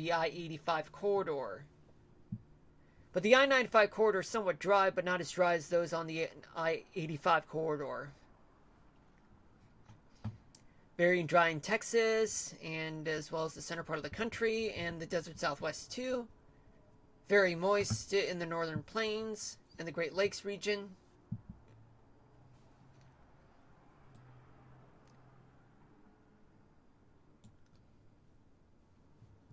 the I-85 corridor. But the I-95 corridor is somewhat dry, but not as dry as those on the I-85 corridor. Very dry in Texas, and as well as the center part of the country, and the desert southwest too. Very moist in the northern plains and the Great Lakes region.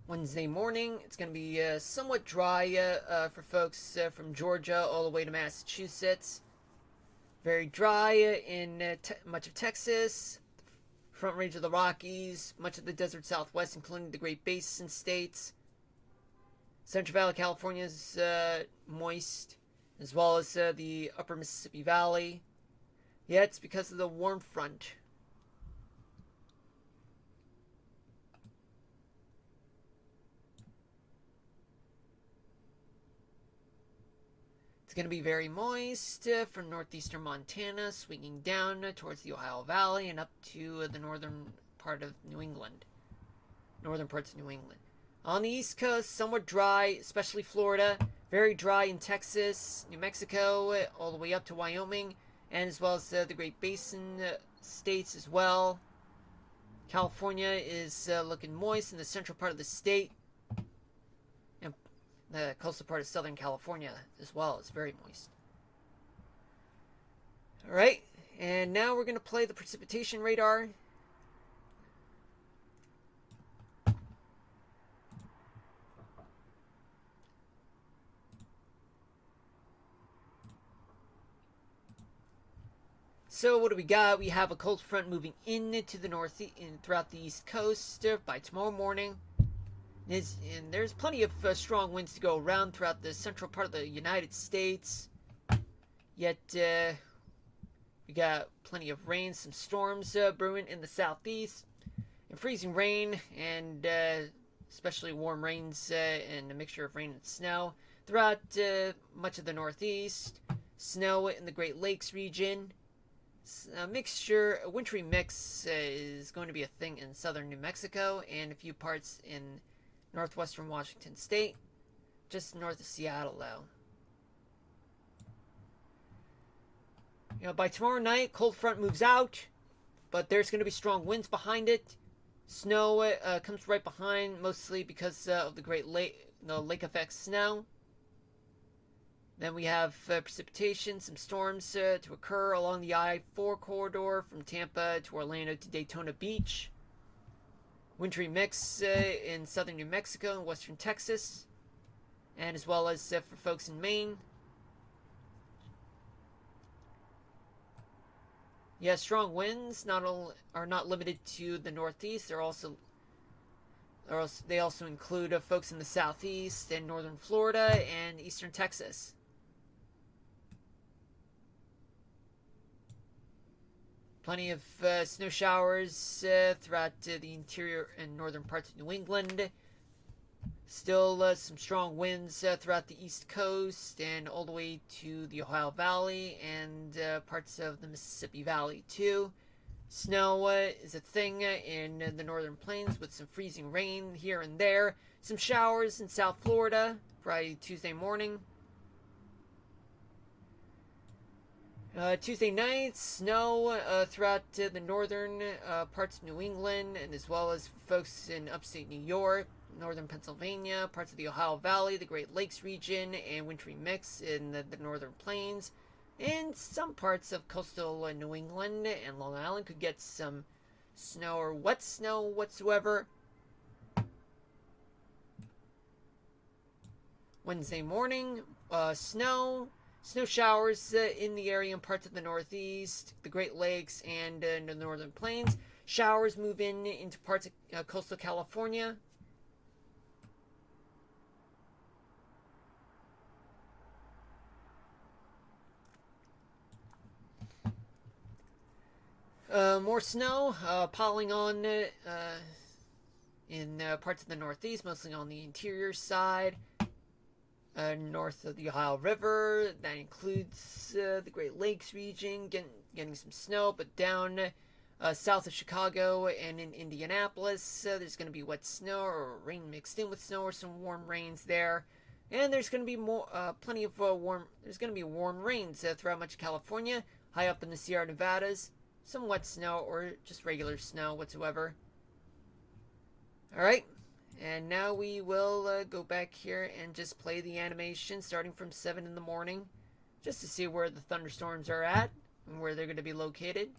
Wednesday morning, it's going to be somewhat dry for folks from Georgia all the way to Massachusetts. Very dry in much of Texas, Front Range of the Rockies, much of the desert southwest, including the Great Basin states. Central Valley, California is moist, as well as the upper Mississippi Valley. Yeah, it's because of the warm front. It's going to be very moist from northeastern Montana, swinging down towards the Ohio Valley and up to the northern part of New England. Northern parts of New England. On the East Coast, somewhat dry, especially Florida. Very dry in Texas, New Mexico, all the way up to Wyoming, and as well as the Great Basin states as well. California is looking moist in the central part of the state. And the coastal part of Southern California as well is very moist. Alright, and now we're going to play the precipitation radar. So what do we got? We have a cold front moving into the north throughout the east coast by tomorrow morning. And there's plenty of strong winds to go around throughout the central part of the United States. Yet we got plenty of rain, some storms brewing in the southeast, and freezing rain, and especially warm rains and a mixture of rain and snow throughout much of the northeast. Snow in the Great Lakes region. A wintry mix is going to be a thing in southern New Mexico and a few parts in northwestern Washington state, just north of Seattle though. By tomorrow night, cold front moves out, but there's going to be strong winds behind it. Snow comes right behind, mostly because of the Great Lake, lake effect snow. Then we have precipitation, some storms to occur along the I-4 corridor from Tampa to Orlando to Daytona Beach. Wintry mix in southern New Mexico and western Texas, and as well as for folks in Maine. Yeah, strong winds are not limited to the northeast. They also include folks in the southeast and northern Florida and eastern Texas. Plenty of snow showers throughout the interior and northern parts of New England. Still some strong winds throughout the East Coast and all the way to the Ohio Valley and parts of the Mississippi Valley too. Snow is a thing in the northern plains with some freezing rain here and there. Some showers in South Florida, Friday, Tuesday morning. Tuesday night, snow throughout the northern parts of New England, and as well as folks in upstate New York, northern Pennsylvania, parts of the Ohio Valley, the Great Lakes region, and wintry mix in the northern plains. And some parts of coastal New England and Long Island could get some snow or wet snow whatsoever. Wednesday morning, snow showers in the area and parts of the northeast, the Great Lakes, and the northern plains. Showers move into parts of coastal California. More snow piling on in parts of the northeast, mostly on the interior side. North of the Ohio River. That includes the Great Lakes region, getting some snow, but down south of Chicago and in Indianapolis. There's going to be wet snow or rain mixed in with snow or some warm rains there. And there's going to be plenty of warm. There's going to be warm rains throughout much of California, high up in the Sierra Nevadas. Some wet snow or just regular snow whatsoever. All right, and now we will go back here and just play the animation starting from 7 in the morning, just to see where the thunderstorms are at and where they're going to be located.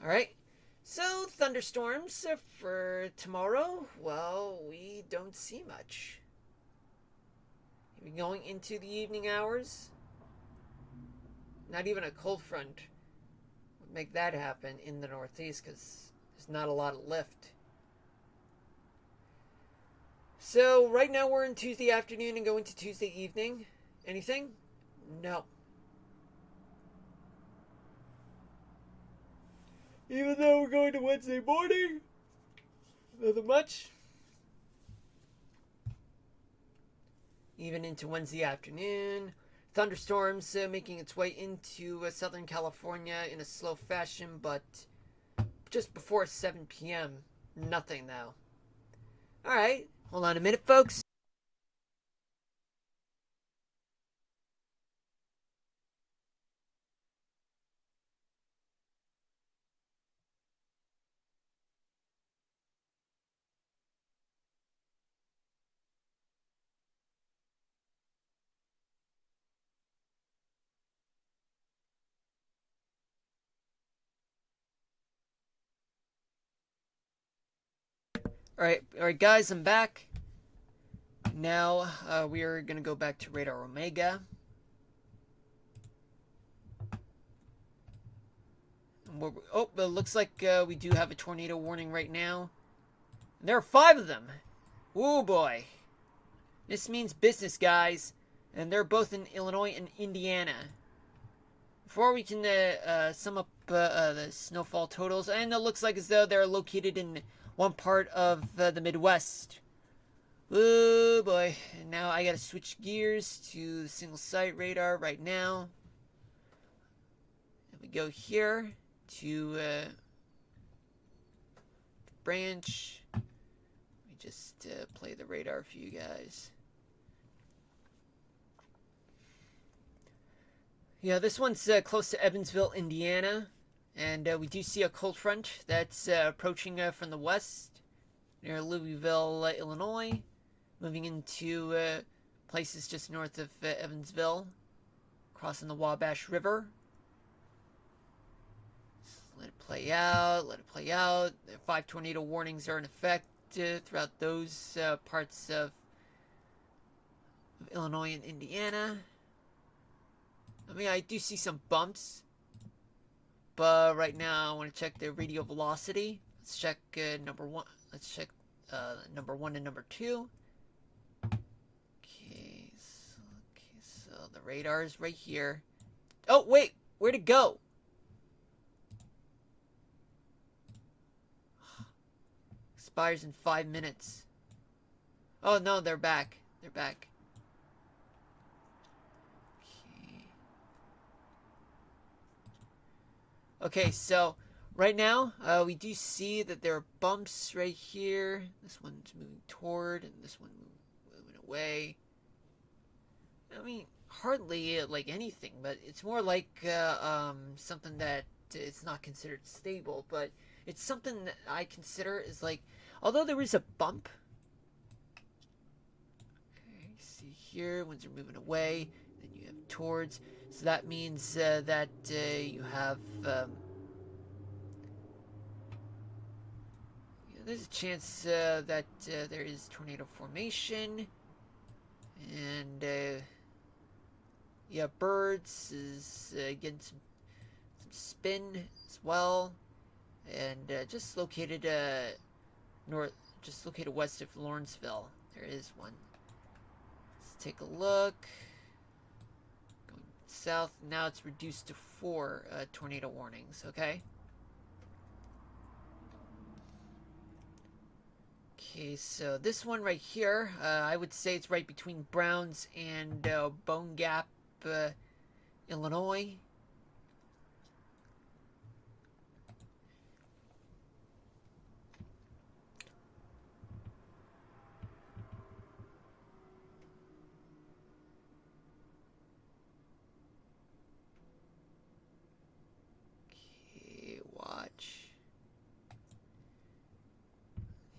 All right. So, thunderstorms for tomorrow, well, we don't see much. Going into the evening hours, not even a cold front would make that happen in the Northeast because there's not a lot of lift. So, right now we're in Tuesday afternoon and going to Tuesday evening. Anything? No. Even though we're going to Wednesday morning, nothing much. Even into Wednesday afternoon, thunderstorms making its way into Southern California in a slow fashion, but just before 7 p.m., nothing now. Alright, hold on a minute, folks. Alright, guys, I'm back. Now, we are going to go back to Radar Omega. Oh, it looks like we do have a tornado warning right now. There are 5 of them. Woo boy. This means business, guys. And they're both in Illinois and Indiana. Before we can sum up the snowfall totals, and it looks like as though they're located in one part of the Midwest. Oh boy. And now I gotta switch gears to single site radar right now. And we go here to branch. Let me just play the radar for you guys. Yeah, this one's close to Evansville, Indiana. And we do see a cold front that's approaching from the west near Louisville, Illinois. Moving into places just north of Evansville. Crossing the Wabash River. Let it play out. Let it play out. The 5 tornado warnings are in effect throughout those parts of Illinois and Indiana. I mean, I do see some bumps. But right now, I want to check the radial velocity. Let's check number 1. Let's check number 1 and number 2. Okay, so the radar is right here. Oh, wait. Where'd it go? Expires in 5 minutes. Oh, no, they're back. They're back. Okay, so right now we do see that there are bumps right here. This one's moving toward, and this one moving away. I mean, hardly like anything, but it's more like something that is not considered stable, but it's something that I consider is like, although there is a bump. Okay, see here, ones are moving away, then you have towards. So that means that you have there's a chance that there is tornado formation, and yeah, birds is getting some spin as well, and just located west of Lawrenceville. There is one. Let's take a look. South, now it's reduced to 4 tornado warnings. Okay, so this one right here, I would say it's right between Browns and Bone Gap, Illinois.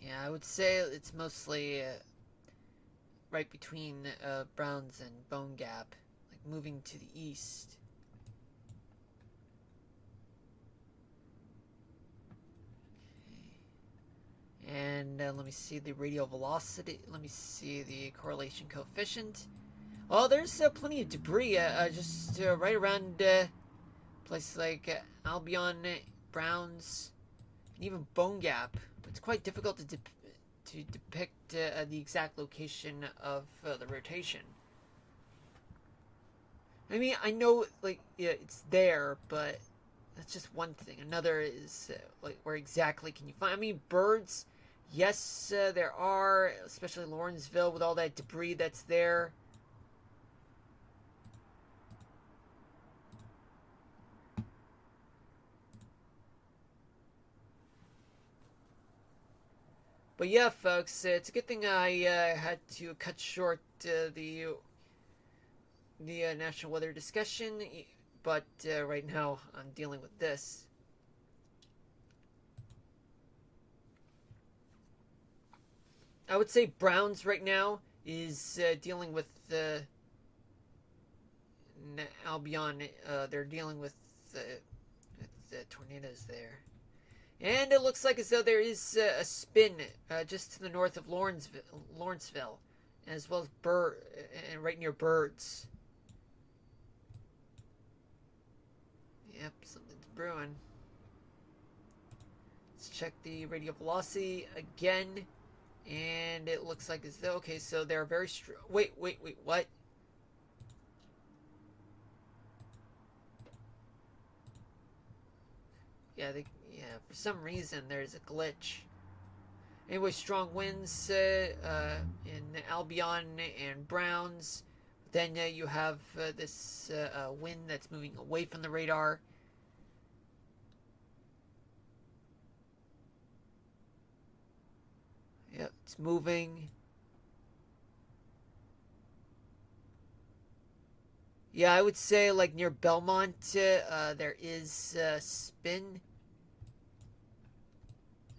Yeah, I would say it's mostly right between Browns and Bone Gap, like moving to the east. And let me see the radial velocity. Let me see the correlation coefficient. Oh, there's plenty of debris just right around places like Albion, Browns, and even Bone Gap. It's quite difficult to depict the exact location of the rotation. I mean, I know like yeah, it's there, but that's just one thing. Another is like where exactly can you find? I mean, birds. Yes, there are, especially Lawrenceville with all that debris that's there. But yeah, folks, it's a good thing I had to cut short the national weather discussion. But right now, I'm dealing with this. I would say Browns right now is dealing with Albion. They're dealing with tornadoes there. And it looks like as though there is a spin just to the north of Lawrenceville, as well as and right near Birds. Yep, something's brewing. Let's check the radial velocity again, and it looks like as though okay, so they're very strong. Wait, what? Yeah, for some reason there's a glitch. Anyway, strong winds in Albion and Browns. Then you have this wind that's moving away from the radar. Yep, it's moving. Yeah, I would say like near Belmont, there is spin.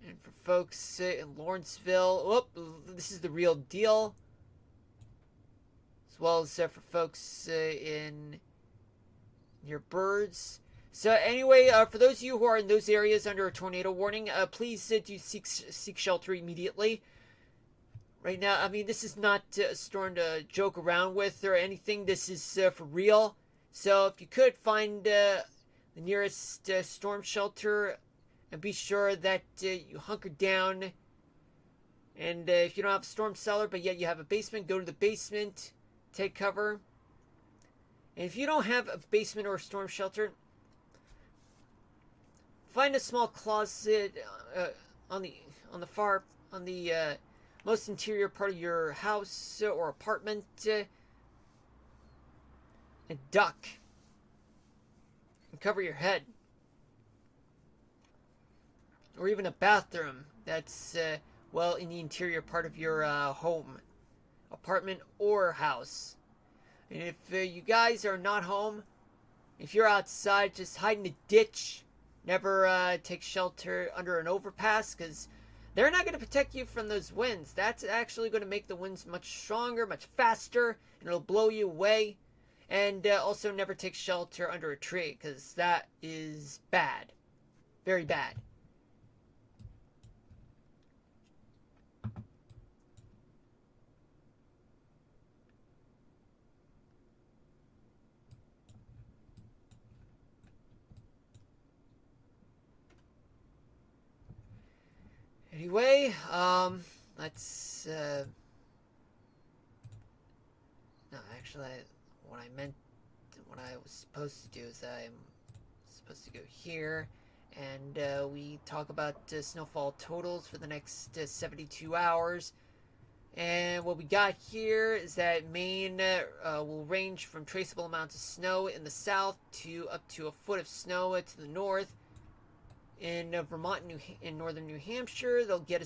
And for folks in Lawrenceville, this is the real deal. As well as for folks in near Birds. So anyway, for those of you who are in those areas under a tornado warning, please do seek shelter immediately. Right now, I mean, this is not a storm to joke around with or anything. This is for real. So if you could find the nearest storm shelter and be sure that you hunker down. And if you don't have a storm cellar, but yet you have a basement, go to the basement, take cover. And if you don't have a basement or a storm shelter, find a small closet on the most interior part of your house or apartment, and duck and cover your head, or even a bathroom that's well in the interior part of your home, apartment, or house. And if you guys are not home, if you're outside, just hide in a ditch. Never take shelter under an overpass, because they're not going to protect you from those winds. That's actually going to make the winds much stronger, much faster, and it'll blow you away. And also never take shelter under a tree, because that is bad. Very bad. Anyway, let's, no, actually, what I was supposed to do is I'm supposed to go here, and we talk about snowfall totals for the next 72 hours. And what we got here is that Maine will range from traceable amounts of snow in the south to up to a foot of snow to the north. In Vermont and in northern New Hampshire, they'll get as